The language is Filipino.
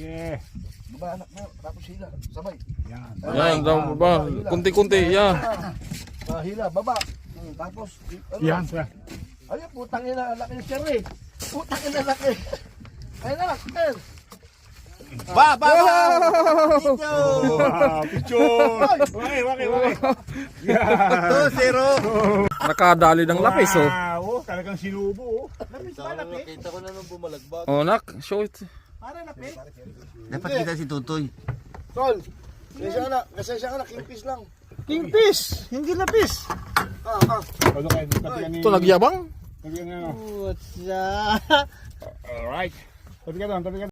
Sige. Baba anak na, tapos hila, sabay. Yan. Yan, ba? Kunti-kunti, yan. Hila, baba. Tapos, ano? Yan, sir. Ayun, putang ina, laki ni Sir eh. Putang ina, laki. Ayun na, Sir. Ba! Wow, picture. Waki. Yan. 2-0. Nakadali ng lapis, oh. Wow, talagang sinubo, oh. Lapis ba, lapis? Nakita ko na nung bumalagbag. Oh, nak, show it. Para lapis? Dapat kita si Tutoy. Tol, kasensya ka na, kingfish lang. Kingfish, hindi lapis. Ano kayo, tabigan ni... Ito, nagyabang? Tabigan niya. What's that? Alright. Tabigan doon, tabigan.